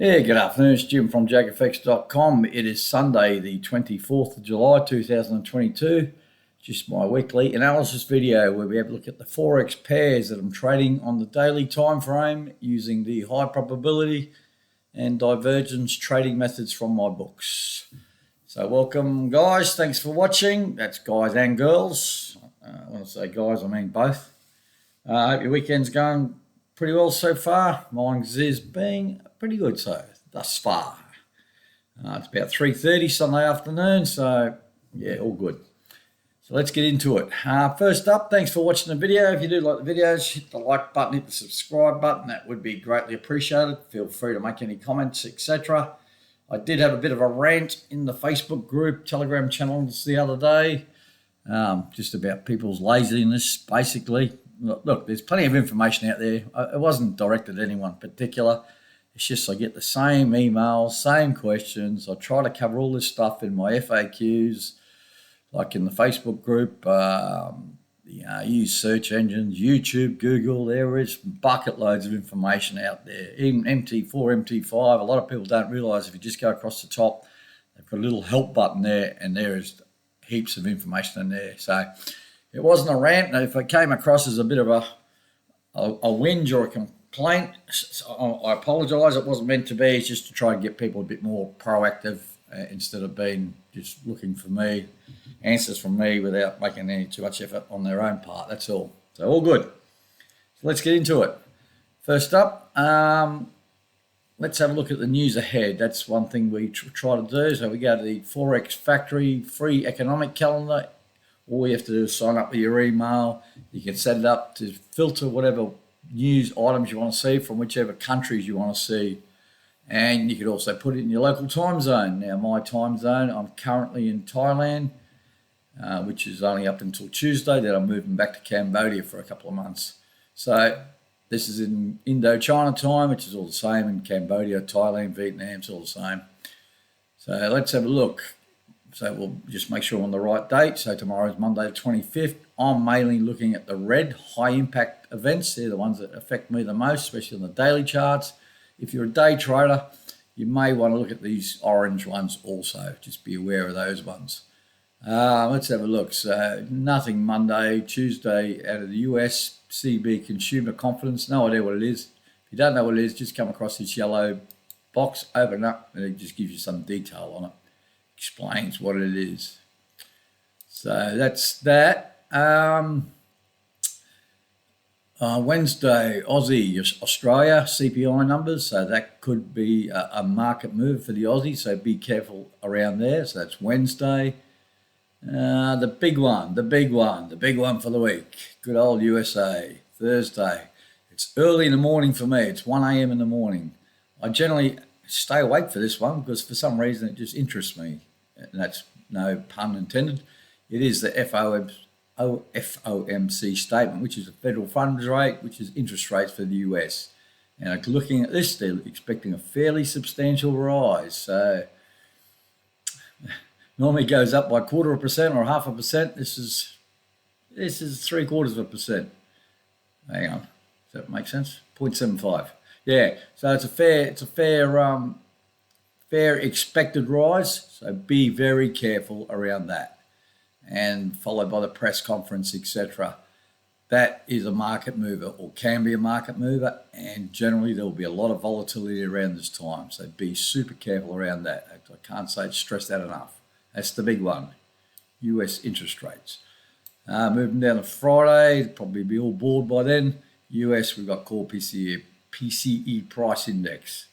Yeah, good afternoon. It's Jim from JAGfx.com. It is Sunday, the 24th of July, 2022. Just my weekly analysis video where we have a look at the Forex pairs that I'm trading on the daily time frame using the high probability and divergence trading methods from my books. So welcome, guys. Thanks for watching. That's guys and girls. When I say guys, I mean both. I hope your weekend's going pretty well so far. Mine's is being pretty good thus far. It's about 3:30 Sunday afternoon, so yeah, all good. So let's get into it. First up, thanks for watching the video. If you do like the videos, hit the like button, hit the subscribe button. That would be greatly appreciated. Feel free to make any comments, etc. I did have a bit of a rant in the Facebook group, Telegram channels the other day, just about people's laziness, basically. Look, there's plenty of information out there. It wasn't directed at anyone particular. It's just I get the same emails, same questions. I try to cover all this stuff in my FAQs, like in the Facebook group. Use search engines, YouTube, Google. There is bucket loads of information out there. Even MT4, MT5. A lot of people don't realise if you just go across the top, they've got a little help button there, and there is heaps of information in there. So it wasn't a rant. If it came across as a bit of a whinge or a complaint, I apologise. It wasn't meant to be. It's just to try and get people a bit more proactive instead of being just looking for me, answers from me without making any too much effort on their own part. That's all. So all good. So let's get into it. First up, let's have a look at the news ahead. That's one thing we try to do. So we go to the Forex Factory free economic calendar. All you have to do is sign up with your email. You can set it up to filter whatever news items you want to see from whichever countries you want to see. And you could also put it in your local time zone. Now, my time zone, I'm currently in Thailand, which is only up until Tuesday. Then I'm moving back to Cambodia for a couple of months. So this is in Indochina time, which is all the same in Cambodia, Thailand, Vietnam, it's all the same. So let's have a look. So we'll just make sure we're on the right date. So tomorrow is Monday the 25th. I'm mainly looking at the red high impact events. They're the ones that affect me the most, especially on the daily charts. If you're a day trader, you may want to look at these orange ones also. Just be aware of those ones. Let's have a look. So nothing Monday, Tuesday out of the US, CB consumer confidence. No idea what it is. If you don't know what it is, just come across this yellow box, open it up, and it just gives you some detail on it. Explains what it is. So that's that. Wednesday, Aussie, Australia, CPI numbers. So that could be a market move for the Aussie. So be careful around there. So that's Wednesday. The big one for the week. Good old USA, Thursday. It's early in the morning for me. It's 1 a.m. in the morning. I generally stay awake for this one because for some reason it just interests me. And that's no pun intended. It is the FOMC statement, which is the federal funds rate, which is interest rates for the US. And looking at this, they're expecting a fairly substantial rise. So normally goes up by 0.25% or 0.5%. This is 0.75%. Hang on, does that make sense? 0.75. Yeah. So it's a fair expected rise. So be very careful around that. And followed by the press conference, etc. That is a market mover or can be a market mover, and generally there will be a lot of volatility around this time. So be super careful around that. I can't stress that enough. That's the big one, US interest rates. Moving down to Friday, probably be all bored by then. US, we've got core PCE price index.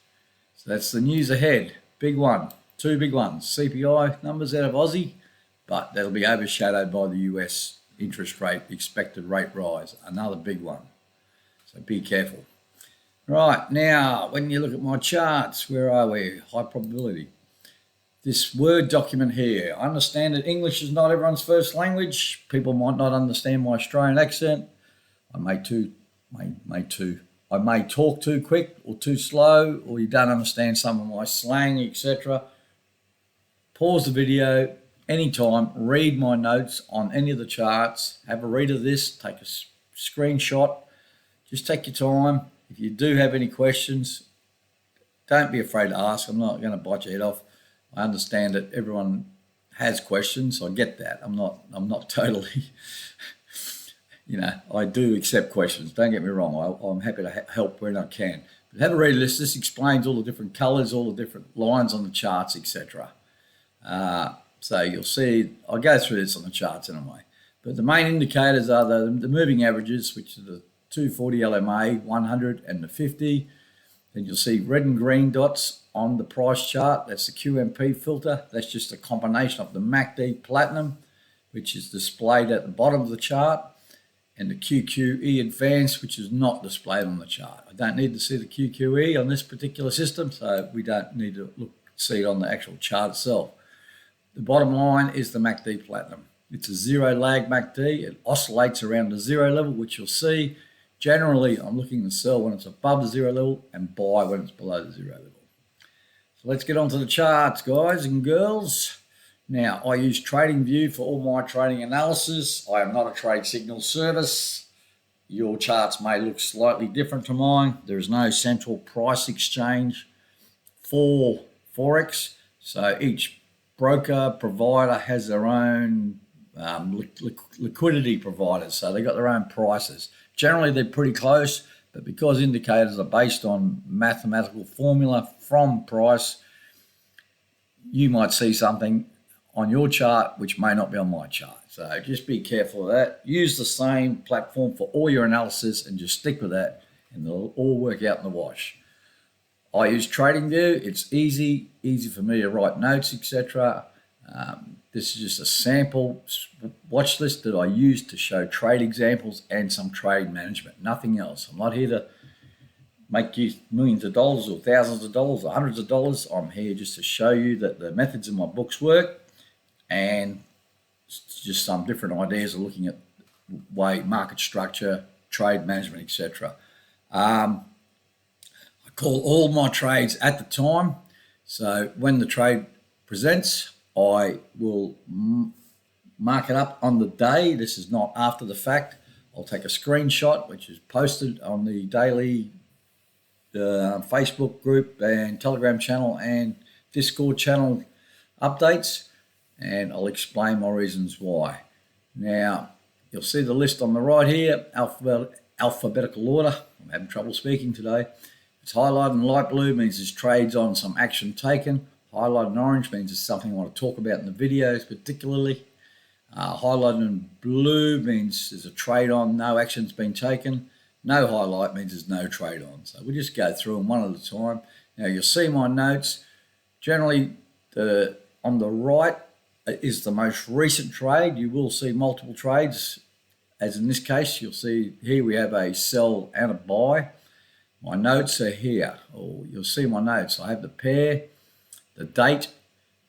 So that's the news ahead. Big one, two big ones. CPI numbers out of Aussie, but that'll be overshadowed by the US interest rate, expected rate rise, another big one. So be careful. Right, now, when you look at my charts, where are we? High probability. This Word document here, I understand that English is not everyone's first language. People might not understand my Australian accent. I may talk too quick or too slow, or you don't understand some of my slang, etc. Pause the video anytime, read my notes on any of the charts, have a read of this, take a screenshot, just take your time. If you do have any questions, don't be afraid to ask. I'm not going to bite your head off. I understand that everyone has questions. I get that. I'm not totally, I do accept questions. Don't get me wrong. I'm happy to help when I can. But have a read of this. This explains all the different colors, all the different lines on the charts, etc. So you'll see, I'll go through this on the charts anyway. But the main indicators are the moving averages, which are the 240 LMA, 100 and the 50. Then you'll see red and green dots on the price chart. That's the QMP filter. That's just a combination of the MACD Platinum, which is displayed at the bottom of the chart, and the QQE Advanced, which is not displayed on the chart. I don't need to see the QQE on this particular system, so we don't need to see it on the actual chart itself. The bottom line is the MACD Platinum. It's a zero lag MACD. It oscillates around the zero level, which you'll see. Generally, I'm looking to sell when it's above the zero level and buy when it's below the zero level. So let's get on to the charts, guys and girls. Now, I use TradingView for all my trading analysis. I am not a trade signal service. Your charts may look slightly different to mine. There is no central price exchange for Forex. So each broker provider has their own liquidity providers. So they got their own prices. Generally, they're pretty close, but because indicators are based on mathematical formula from price, you might see something on your chart which may not be on my chart. So just be careful of that. Use the same platform for all your analysis and just stick with that, and they'll all work out in the wash. I use TradingView. It's easy for me to write notes, etc. This is just a sample watch list that I use to show trade examples and some trade management, nothing else. I'm not here to make you millions of dollars or thousands of dollars or hundreds of dollars. I'm here just to show you that the methods in my books work, and just some different ideas of looking at market structure, trade management, etc. I call all my trades at the time. So when the trade presents, I will mark it up on the day. This is not after the fact. I'll take a screenshot, which is posted on the daily Facebook group and Telegram channel and Discord channel updates, and I'll explain my reasons why. Now, you'll see the list on the right here, alphabetical order. I'm having trouble speaking today. It's highlighted in light blue, means there's trades on, some action taken. Highlighted in orange means it's something I want to talk about in the videos particularly. Highlighted in blue means there's a trade on, no action's been taken. No highlight means there's no trade on. So we'll just go through them one at a time. Now you'll see my notes. Generally, on the right is the most recent trade. You will see multiple trades. As in this case, you'll see here we have a sell and a buy. My notes are here, or you'll see my notes. I have the pair, the date,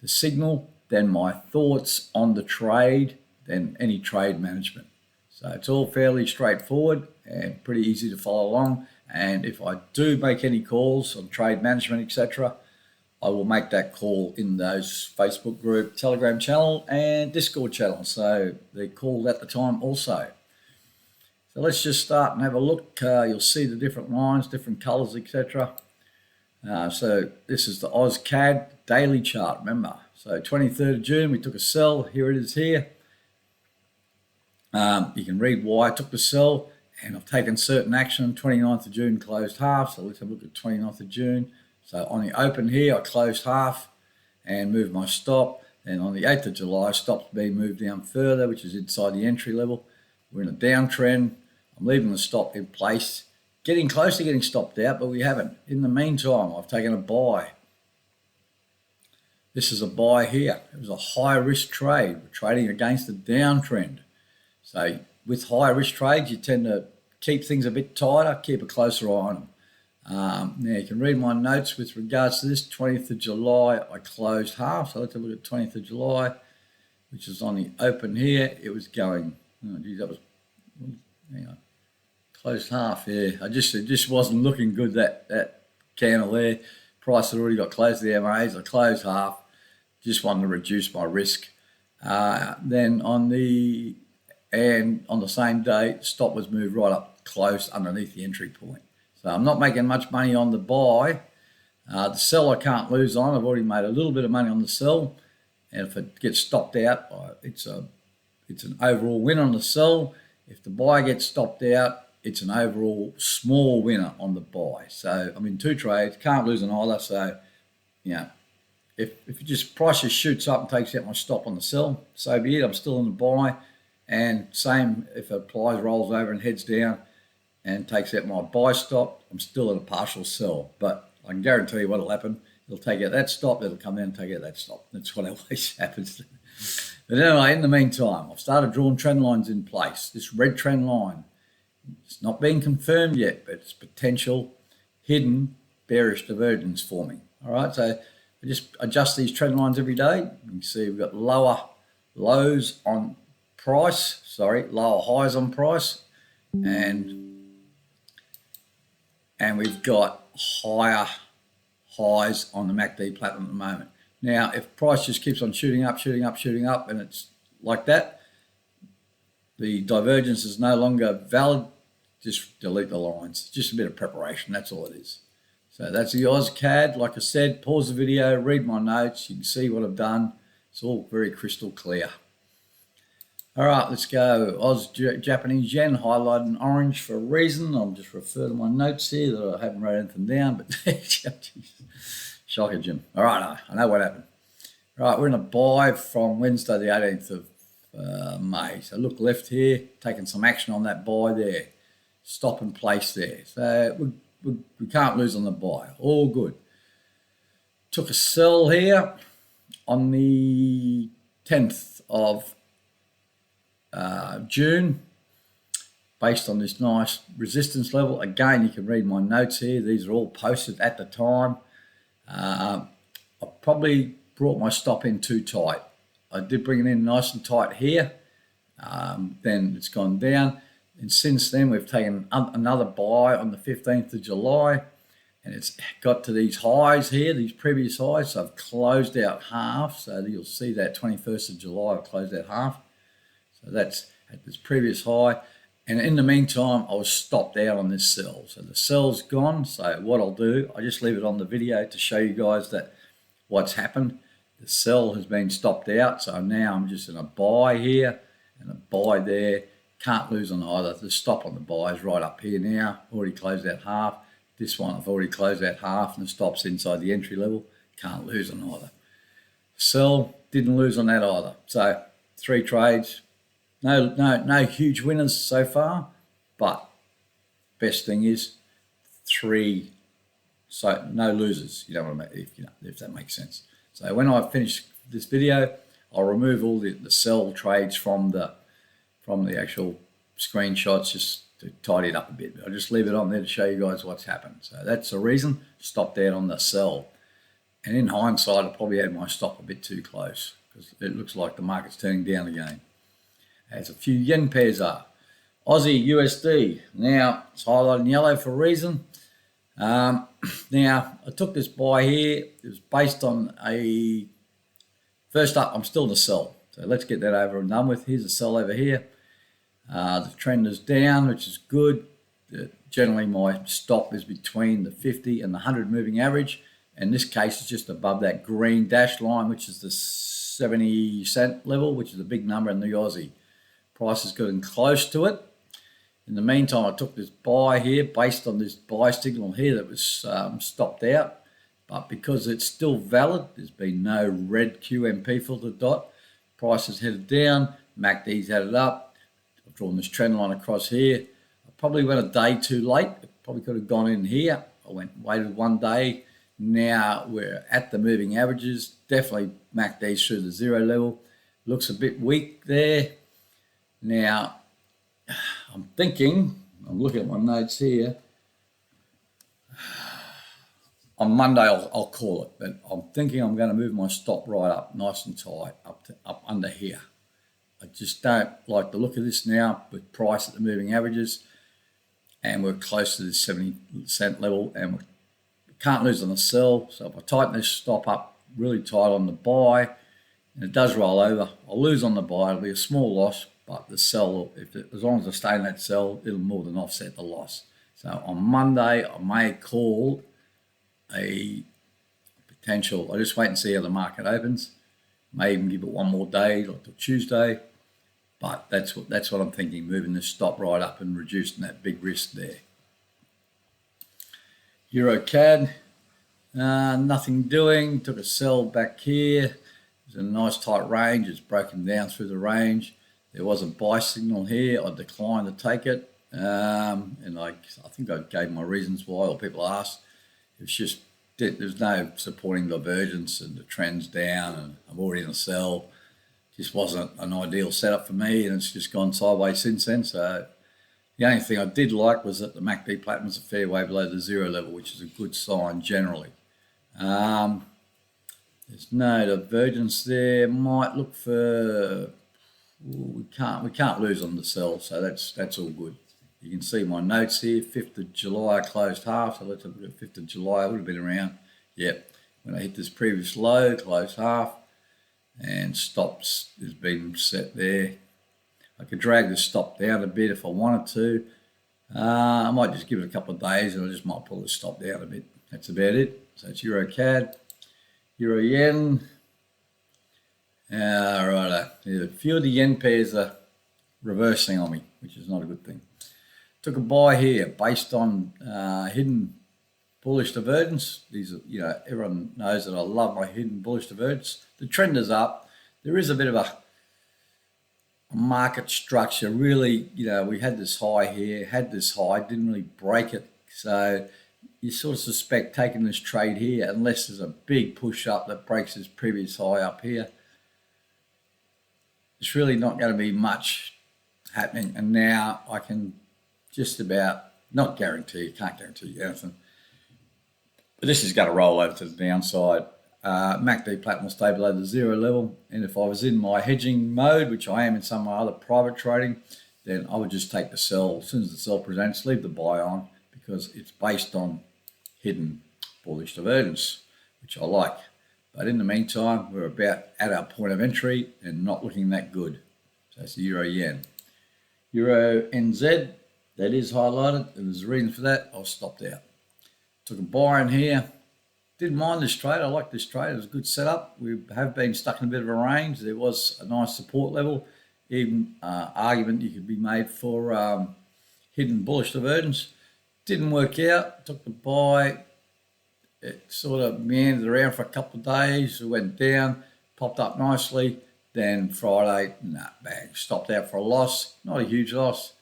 the signal, then my thoughts on the trade, then any trade management. So it's all fairly straightforward and pretty easy to follow along. And if I do make any calls on trade management, etc., I will make that call in those Facebook group, Telegram channel, and Discord channel. So they're called at the time also. So let's just start and have a look. You'll see the different lines, different colors, etc. So this is the AusCAD daily chart, remember. So 23rd of June, we took a sell. Here it is here. You can read why I took the sell, and I've taken certain action. 29th of June closed half. So let's have a look at 29th of June. So on the open here, I closed half and moved my stop. And on the 8th of July, stop's being moved down further, which is inside the entry level. We're in a downtrend. I'm leaving the stop in place, getting close to getting stopped out, but we haven't. In the meantime, I've taken a buy. This is a buy here. It was a high risk trade. We're trading against a downtrend. So with high risk trades, you tend to keep things a bit tighter, keep a closer eye on them. Now you can read my notes with regards to this. 20th of July, I closed half. So let's have a look at 20th of July, which is on the open here. It was going, oh geez, that was, hang on. Closed half, yeah. It just wasn't looking good, that candle there. Price had already got close to the MAs. I closed half. Just wanted to reduce my risk. Then on the same day, stop was moved right up close underneath the entry point. So I'm not making much money on the buy. The sell I can't lose on. I've already made a little bit of money on the sell, and if it gets stopped out, it's an overall win on the sell. If the buy gets stopped out, it's an overall small winner on the buy. So I'm in 2 trades, can't lose on either. So if it just price just shoots up and takes out my stop on the sell, so be it. I'm still in the buy, and same if it applies, rolls over and heads down and takes out my buy stop, I'm still at a partial sell. But I can guarantee you what'll happen. It'll take out that stop, it'll come down and take out that stop. That's what always happens. But anyway, in the meantime, I've started drawing trend lines in place. This red trend line, it's not been confirmed yet, but it's potential hidden bearish divergence forming. All right, so I just adjust these trend lines every day. You can see we've got lower lows on price, lower highs on price, and we've got higher highs on the MACD platinum at the moment. Now, if price just keeps on shooting up, and it's like that, the divergence is no longer valid, just delete the lines. Just a bit of preparation, that's all it is. So that's the AusCAD. Like I said, pause the video, read my notes. You can see what I've done. It's all very crystal clear. All right, let's go. Japanese yen highlighted in orange for a reason. I'll just refer to my notes here that I haven't wrote anything down, but shocker, Jim. All right, I know what happened. All right, we're in a buy from Wednesday, the 18th of May. So look left here, taking some action on that buy there. Stop and place there. So we can't lose on the buy. All good. Took a sell here on the 10th of June, based on this nice resistance level. Again, you can read my notes here. These are all posted at the time. I probably brought my stop in too tight. I did bring it in nice and tight here. Then it's gone down. And since then, we've taken another buy on the 15th of July. And it's got to these highs here, these previous highs. So I've closed out half. So you'll see that 21st of July, I've closed out half. So that's at this previous high. And in the meantime, I was stopped out on this sell. So the sell's gone. So what I'll do, I just leave it on the video to show you guys that what's happened. The sell has been stopped out. So now I'm just in a buy here and a buy there. Can't lose on either. The stop on the buy is right up here now. Already closed out half. This one I've already closed out half and the stop's inside the entry level. Can't lose on either. Sell, didn't lose on that either. So 3 trades. No huge winners so far, but best thing is 3, so no losers. You know what I mean? If that makes sense. So when I finish this video, I'll remove all the sell trades from the actual screenshots just to tidy it up a bit. I'll just leave it on there to show you guys what's happened. So that's the reason. Stopped out on the sell, and in hindsight, I probably had my stop a bit too close because it looks like the market's turning down again. As a few yen pairs are. Aussie USD. Now, it's highlighted in yellow for a reason. Now, I took this buy here. It was based on first up, I'm still in the sell. So let's get that over and done with. Here's a sell over here. The trend is down, which is good. Generally, my stop is between the 50 and the 100 moving average. In this case, it's just above that green dash line, which is the 70 cent level, which is a big number in the Aussie. Price is getting close to it. In the meantime, I took this buy here based on this buy signal here that was stopped out. But because it's still valid, there's been no red QMP filter dot. Price has headed down. MACD's headed up. I've drawn this trend line across here. I probably went a day too late. It probably could have gone in here. I waited 1 day. Now we're at the moving averages. Definitely MACD's through the 0 level. Looks a bit weak there. Now, I'm looking at my notes here. On Monday, I'll call it, but I'm thinking I'm going to move my stop right up, nice and tight, up under here. I just don't like the look of this now with price at the moving averages, and we're close to the 70 cent level, and we can't lose on the sell. So if I tighten this stop up really tight on the buy, and it does roll over, I'll lose on the buy. It'll be a small loss. But the sell, as long as I stay in that sell, it'll more than offset the loss. So on Monday, I may call a potential. I just wait and see how the market opens. May even give it one more day, like till Tuesday. But that's what I'm thinking, moving this stop right up and reducing that big risk there. Euro CAD, nothing doing. Took a sell back here. It's a nice tight range. It's broken down through the range. There was a buy signal here. I declined to take it, and I think I gave my reasons why, or people asked. It's just there's no supporting divergence, and the trend's down, and I'm already in a sell. Just wasn't an ideal setup for me, and it's just gone sideways since then. So the only thing I did like was that the MACD platinum was a fair way below the zero level, which is a good sign generally. There's no divergence there. Might look for, we can't lose on the sell, so that's all good. You can see my notes here. 5th of July closed half, so let's have a look at 5th of July. I would have been around. Yep, when I hit this previous low, closed half, and stops has been set there. I could drag this stop down a bit if I wanted to. I might just give it a couple of days, and I just might pull the stop down a bit. That's about it. So it's Euro CAD, Euro Yen. Right, a few of the yen pairs are reversing on me, which is not a good thing. Took a buy here based on hidden bullish divergence. These are, everyone knows that I love my hidden bullish divergence. The trend is up. There is a bit of a market structure. Really, we had this high here, had this high, didn't really break it. So you sort of suspect taking this trade here, unless there's a big push up that breaks this previous high up here. It's really not going to be much happening. And now I can just about, not guarantee, can't guarantee anything, but this is going to roll over to the downside. MACD platinum will stay below the zero level, and if I was in my hedging mode, which I am in some of my other private trading, then I would just take the sell. As soon as the sell presents, leave the buy on, because it's based on hidden bullish divergence, which I like. But in the meantime, we're about at our point of entry and not looking that good. So it's the Euro Yen. Euro NZ, that is highlighted, and there's a reason for that. I've stopped out. Took a buy in here. Didn't mind this trade. I like this trade. It was a good setup. We have been stuck in a bit of a range. There was a nice support level. Even argument you could be made for hidden bullish divergence. Didn't work out. Took the buy. It sort of meandered around for a couple of days. It went down, popped up nicely. Then Friday, bang, stopped out for a loss. Not a huge loss.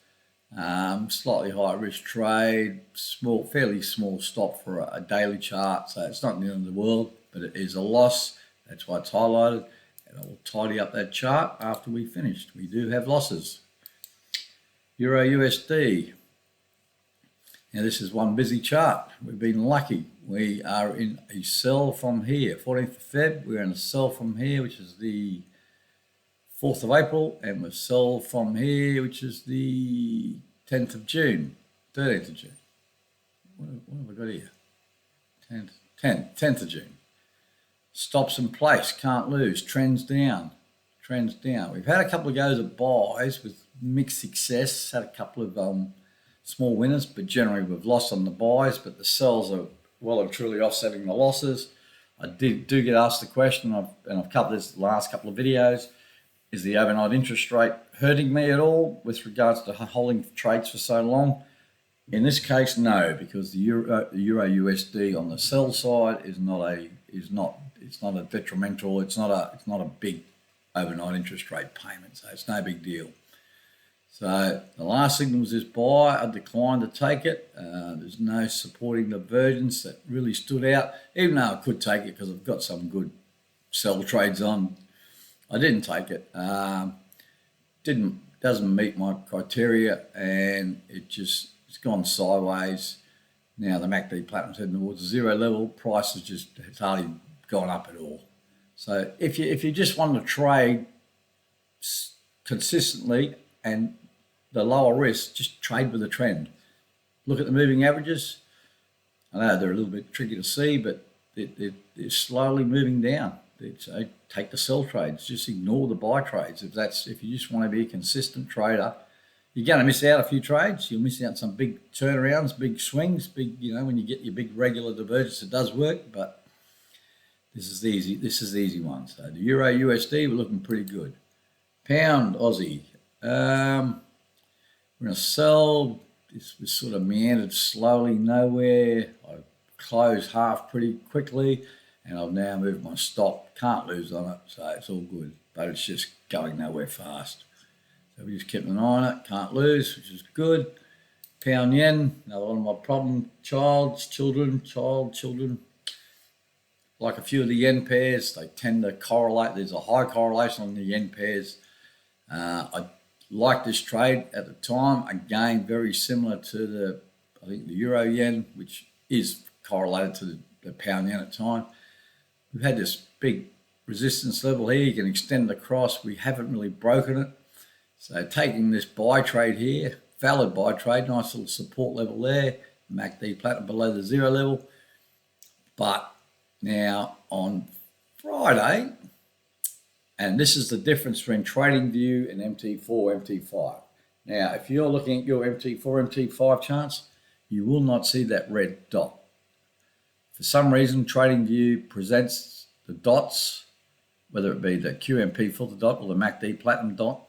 Slightly higher risk trade, fairly small stop for a daily chart, so it's not the end of the world, but it is a loss. That's why it's highlighted, and I will tidy up that chart after we finished. We do have losses. Euro USD. Now this is one busy chart. We've been lucky. We are in a sell from here, 14th of Feb. We're in a sell from here, which is the 4th of April, and we sell from here, which is the 10th of June, 13th of June. What have I got here? 10th of June. Stops in place, can't lose, trends down, trends down. We've had a couple of goes at buys with mixed success, had a couple of small winners, but generally we've lost on the buys, but the sells are well and truly offsetting the losses. I do get asked the question, and I've covered this the last couple of videos, is the overnight interest rate hurting me at all with regards to holding trades for so long? In this case, no, because the Euro USD on the sell side is not a detrimental. It's not a big overnight interest rate payment, so it's no big deal. So the last signal was this buy. I declined to take it. There's no supporting divergence that really stood out, even though I could take it because I've got some good sell trades on. I didn't take it. Doesn't meet my criteria, and it's gone sideways. Now the MACD platinum's heading towards the zero level. Price it's hardly gone up at all. So if you just want to trade consistently and the lower risk, just trade with the trend. Look at the moving averages. I know they're a little bit tricky to see, but they're slowly moving down. So take the sell trades, just ignore the buy trades. If you just want to be a consistent trader, you're going to miss out a few trades. You'll miss out some big turnarounds, big swings, when you get your big regular divergence, it does work. But This is the easy one. So the Euro USD, we're looking pretty good. Pound Aussie. We're going to sell. This was sort of meandered slowly nowhere. I closed half pretty quickly, and I've now moved my stop. Can't lose on it, so it's all good. But it's just going nowhere fast. So we just kept an eye on it. Can't lose, which is good. Pound yen. Another one of my problem. Children. Like a few of the yen pairs, they tend to correlate. There's a high correlation on the yen pairs. I liked this trade at the time. Again, very similar to I think the euro yen, which is correlated to the pound yen at the time. We've had this big resistance level here. You can extend it across. We haven't really broken it. So taking this buy trade here, valid buy trade, nice little support level there. MACD platinum below the zero level. But now on Friday, and this is the difference between TradingView and MT4, MT5. Now, if you're looking at your MT4, MT5 charts, you will not see that red dot. For some reason, TradingView presents the dots, whether it be the QMP filter dot or the MACD platinum dot,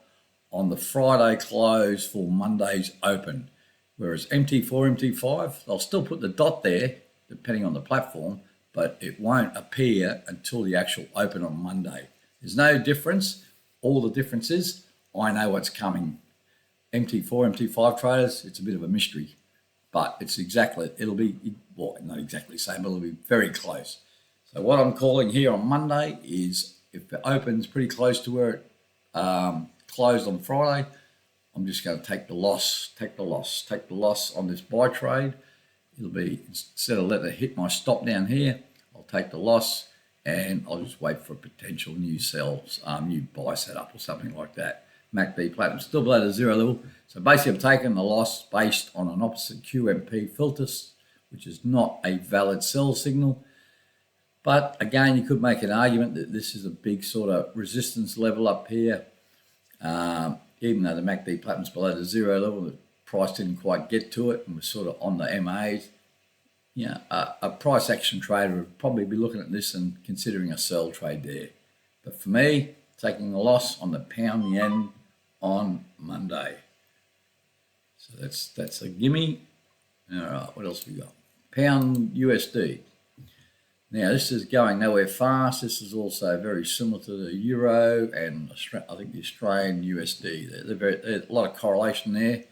on the Friday close for Monday's open. Whereas MT4, MT5, they'll still put the dot there, depending on the platform, but it won't appear until the actual open on Monday. There's no difference. All the difference is I know what's coming. MT4, MT5 traders, it's a bit of a mystery, but it'll be, well, not exactly the same, but it'll be very close. So what I'm calling here on Monday is if it opens pretty close to where it closed on Friday, I'm just going to take the loss on this buy trade. It'll be, instead of letting it hit my stop down here, I'll take the loss and I'll just wait for a potential new sells, new buy setup or something like that. MACD platinum still below the zero level. So basically I've taken the loss based on an opposite QMP filter, which is not a valid sell signal. But again, you could make an argument that this is a big sort of resistance level up here. Even though the MACD platinum's below the zero level, the price didn't quite get to it and was sort of on the MAs. You know, a price action trader would probably be looking at this and considering a sell trade there. But for me, taking the loss on the pound yen on Monday. So that's a gimme. All right, what else we got? Pound USD. Now this is going nowhere fast. This is also very similar to the euro and I think the Australian USD. There's a lot of correlation there.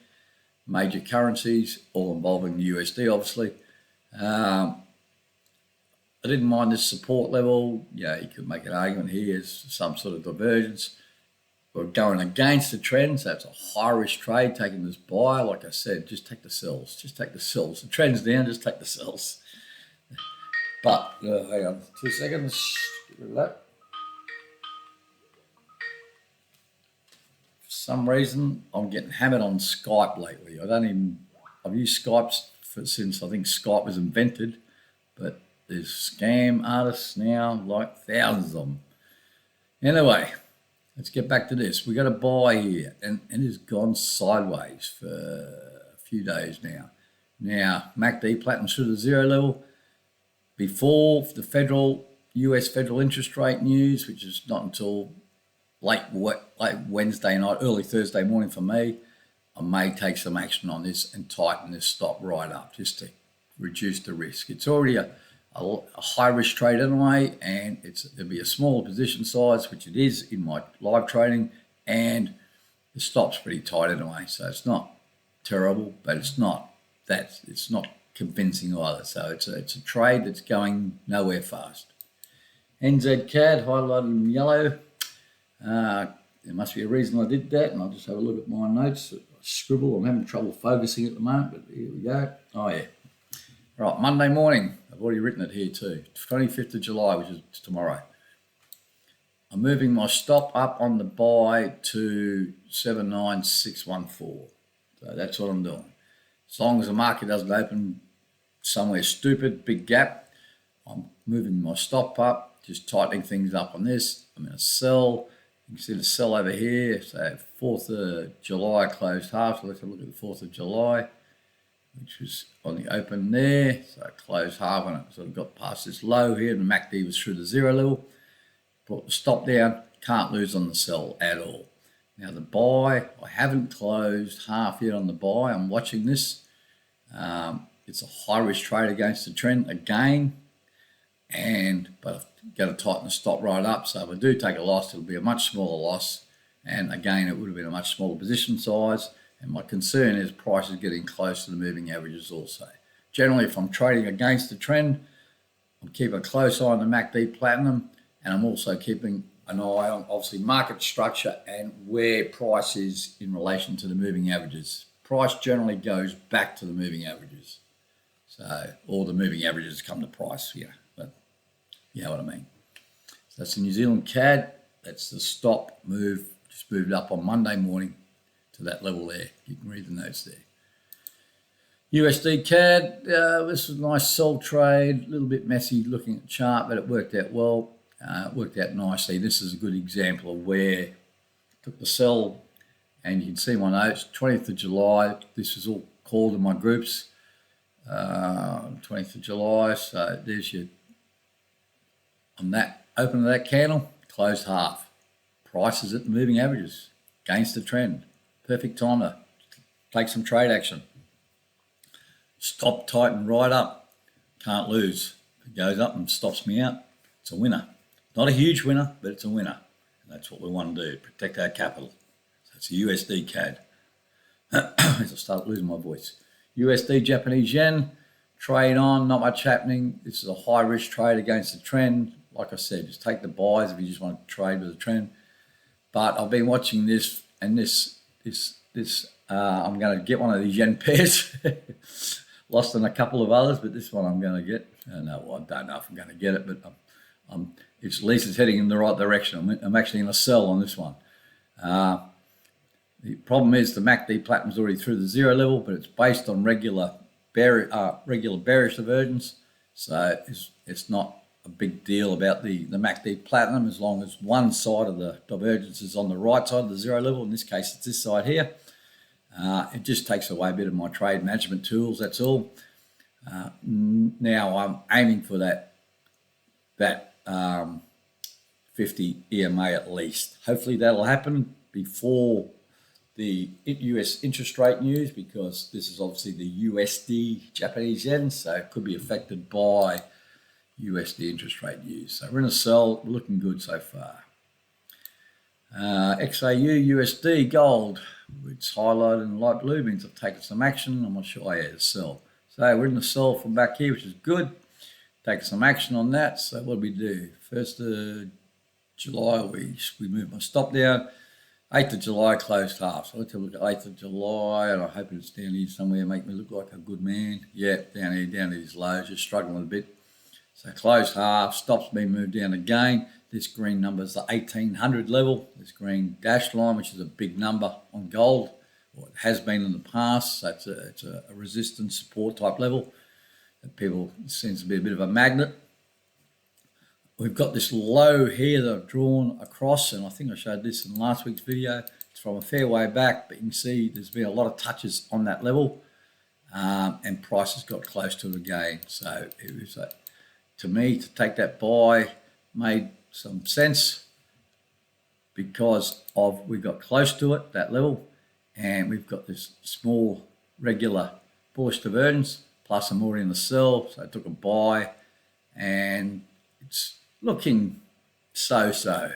Major currencies, all involving the USD, obviously. I didn't mind this support level. Yeah, you could make an argument here as some sort of divergence. We're going against the trend, so it's a high risk trade. Taking this buy, like I said, just take the sells. Just take the sells. The trend's down, just take the sells. But hang on 2 seconds. Get rid of that. For some reason, I'm getting hammered on Skype lately. I've used Skype since I think Skype was invented, but there's scam artists now, like thousands of them. Anyway, let's get back to this. We got a buy here, and it has gone sideways for a few days now. Now, MACD platinum through the zero level. Before the US federal interest rate news, which is not until late Wednesday night, early Thursday morning for me, I may take some action on this and tighten this stop right up just to reduce the risk. It's already a high risk trade anyway, and there'll be a smaller position size, which it is in my live trading, and the stop's pretty tight anyway, so it's not terrible, but it's not convincing either. So it's a trade that's going nowhere fast. NZ CAD highlighted in yellow. There must be a reason I did that, and I'll just have a look at my notes. I scribble. I'm having trouble focusing at the moment, but here we go. Oh yeah. Right, Monday morning. I've already written it here too. 25th of July, which is tomorrow. I'm moving my stop up on the buy to 79614. So that's what I'm doing. As long as the market doesn't open somewhere stupid, big gap, I'm moving my stop up, just tightening things up on this. I'm going to sell. You can see the sell over here. So 4th of July closed half. So let's have a look at the 4th of July. which was on the open there. So I closed half on it. So I got past this low here, and the MACD was through the 0 level. Brought the stop down. Can't lose on the sell at all. Now the buy, I haven't closed half yet on the buy. I'm watching this. It's a high risk trade against the trend again, but I've got to tighten the stop right up. So if I do take a loss, it'll be a much smaller loss, and again it would have been a much smaller position size. And my concern is price is getting close to the moving averages also. Generally, if I'm trading against the trend, I'm keeping a close eye on the MACD Platinum, and I'm also keeping an eye on obviously market structure and where price is in relation to the moving averages. Price generally goes back to the moving averages. So all the moving averages come to price here, but you know what I mean. So that's the New Zealand CAD. That's the stop move, just moved up on Monday morning to that level there. You can read the notes there. USD CAD, this was a nice sell trade, a little bit messy looking at the chart, but it worked out well. It worked out nicely. This is a good example of where I took the sell, and you can see my notes, 20th of July. This was all called in my groups, 20th of July. So there's your, on that, open of that candle, closed half. Prices at the moving averages, against the trend. Perfect time to take some trade action. Stop, tighten right up. Can't lose. If it goes up and stops me out, it's a winner. Not a huge winner, but it's a winner. And that's what we want to do, protect our capital. So it's a USD CAD. As I start losing my voice. USD Japanese yen, trade on, not much happening. This is a high risk trade against the trend. Like I said, just take the buys if you just want to trade with the trend. But I've been watching this, and I'm going to get one of these yen pairs. Lost on a couple of others, but this one I'm going to get. I don't know if I'm going to get it, but it's at least it's heading in the right direction. I'm actually in a sell on this one. The problem is the MACD Platinum's already through the 0 level, but it's based on regular bearish divergence. So it's not a big deal about the MACD Platinum as long as one side of the divergence is on the right side of the 0 level. In this case, it's this side here. It just takes away a bit of my trade management tools, that's all. Now I'm aiming for that 50 EMA at least. Hopefully that'll happen before the US interest rate news, because this is obviously the USD Japanese yen, so it could be affected by USD interest rate news. So we're in a sell, looking good so far. XAU USD gold, it's highlighted in light blue, means I've taken some action. I'm not sure I had a sell. So we're in the sell from back here, which is good. Taking some action on that. So what did we do? 1st of July, we moved my stop down. 8th of July closed half. So let's have a look at 8th of July, and I hope it's down here somewhere, make me look like a good man. Yeah, down here, down to these lows, just struggling a bit. So closed half, stops being moved down again. This green number is the 1800 level. This green dashed line, which is a big number on gold, or it has been in the past. So it's a resistance support type level that people, it seems to be a bit of a magnet. We've got this low here that I've drawn across, and I think I showed this in last week's video. It's from a fair way back, but you can see there's been a lot of touches on that level, and price has got close to it again. So it was, to me, to take that buy made some sense because we got close to it, that level, and we've got this small regular bullish divergence, plus I'm already in the sell, so I took a buy, and it's looking so-so.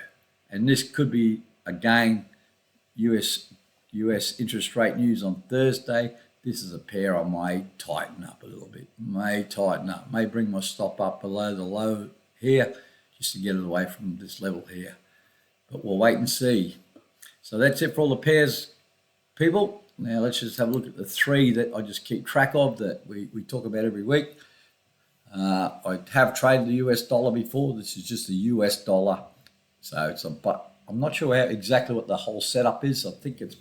And this could be, again, US interest rate news on Thursday. This is a pair I may tighten up a little bit, may bring my stop up below the low here, just to get it away from this level here. But we'll wait and see. So that's it for all the pairs, people. Now let's just have a look at the three that I just keep track of that we talk about every week. I have traded the US dollar before. This is just the US dollar. So but I'm not sure exactly what the whole setup is. I think it's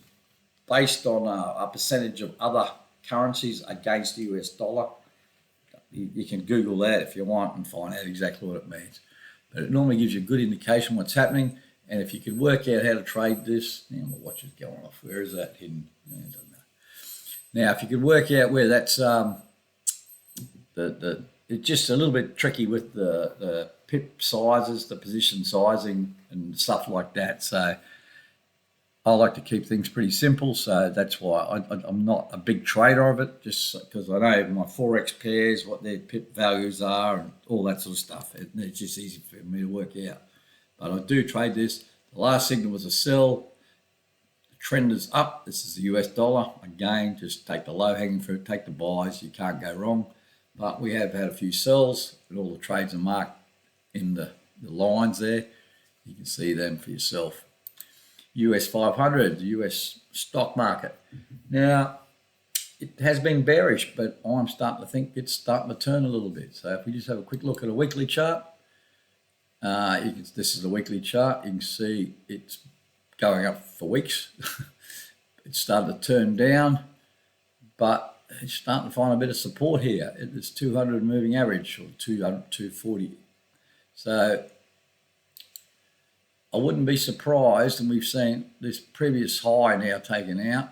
based on a percentage of other currencies against the US dollar. You can Google that if you want and find out exactly what it means. But it normally gives you a good indication what's happening. And if you can work out how to trade this, my watch is going off. Where is that hidden? I don't know. Now, if you could work out where that's it's just a little bit tricky with the pip sizes, the position sizing, and stuff like that. So I like to keep things pretty simple. So that's why I'm not a big trader of it, just because I know my Forex pairs, what their pip values are, and all that sort of stuff. It's just easy for me to work out. But I do trade this. The last signal was a sell. The trend is up. This is the US dollar. Again, just take the low hanging fruit, take the buys. You can't go wrong. But we have had a few sells, and all the trades are marked in the lines there. You can see them for yourself. US 500, the US stock market. Now, it has been bearish, but I'm starting to think it's starting to turn a little bit. So if we just have a quick look at a weekly chart, this is the weekly chart. You can see it's going up for weeks. It's starting to turn down, but it's starting to find a bit of support here. It's 200 moving average, or 240. So I wouldn't be surprised, and we've seen this previous high now taken out.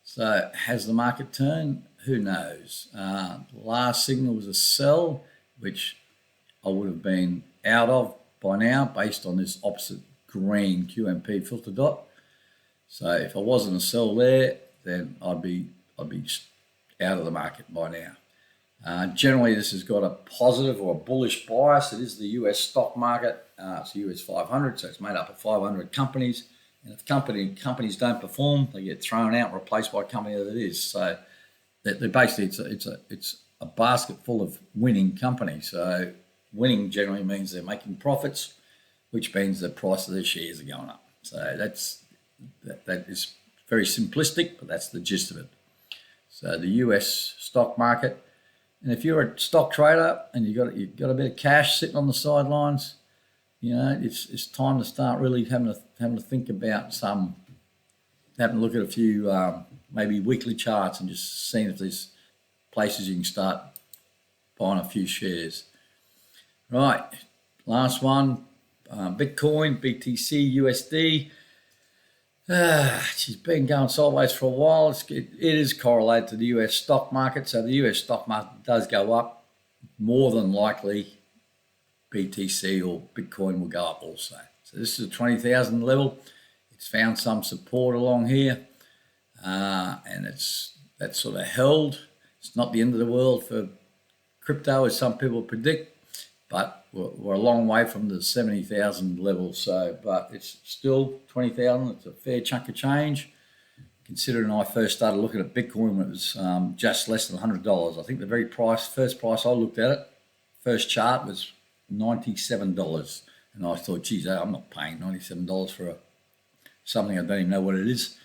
So has the market turned? Who knows? The last signal was a sell, which I would have been out of by now based on this opposite green QMP filter dot. So if I wasn't a sell there, then I'd be out of the market by now. Generally, this has got a positive or a bullish bias. It is the US stock market. It's the US 500, so it's made up of 500 companies. And if companies don't perform, they get thrown out and replaced by a company that it is. So they're basically it's a basket full of winning companies. So winning generally means they're making profits, which means the price of their shares are going up. So that is very simplistic, but that's the gist of it. So the US stock market, and if you're a stock trader and you've got a bit of cash sitting on the sidelines, you know, it's time to start really having to think about having a look at a few maybe weekly charts and just seeing if there's places you can start buying a few shares. Right, last one, Bitcoin, BTC, USD. She's been going sideways for a while. It is correlated to the US stock market. So the US stock market does go up. More than likely, BTC or Bitcoin will go up also. So this is a 20,000 level. It's found some support along here. And that's sort of held. It's not the end of the world for crypto, as some people predict. But we're a long way from the 70,000 level. So, but it's still 20,000. It's a fair chunk of change. Considering I first started looking at Bitcoin when it was just less than $100. I think the first price I looked at it, first chart was $97. And I thought, geez, I'm not paying $97 for something I don't even know what it is.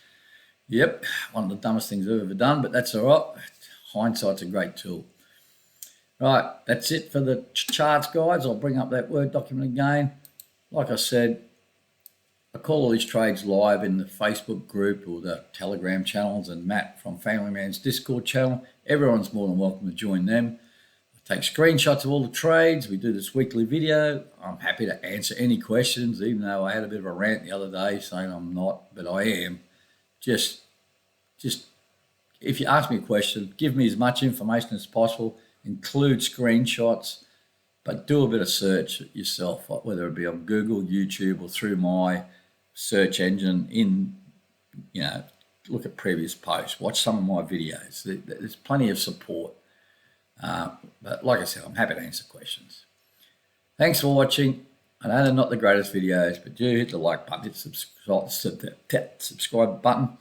Yep, one of the dumbest things I've ever done, but that's all right. Hindsight's a great tool. Right, that's it for the charts, guys. I'll bring up that Word document again. Like I said, I call all these trades live in the Facebook group or the Telegram channels, and Matt from Family Man's Discord channel. Everyone's more than welcome to join them. I take screenshots of all the trades. We do this weekly video. I'm happy to answer any questions, even though I had a bit of a rant the other day saying I'm not, but I am. Just if you ask me a question, give me as much information as possible. Include screenshots, but do a bit of search yourself, whether it be on Google, YouTube, or through my search engine. Look at previous posts, watch some of my videos. There's plenty of support. But like I said, I'm happy to answer questions. Thanks for watching. I know they're not the greatest videos, but do hit the like button, hit the subscribe button.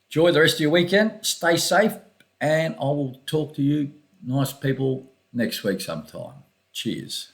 Enjoy the rest of your weekend. Stay safe, and I will talk to you nice people next week sometime. Cheers.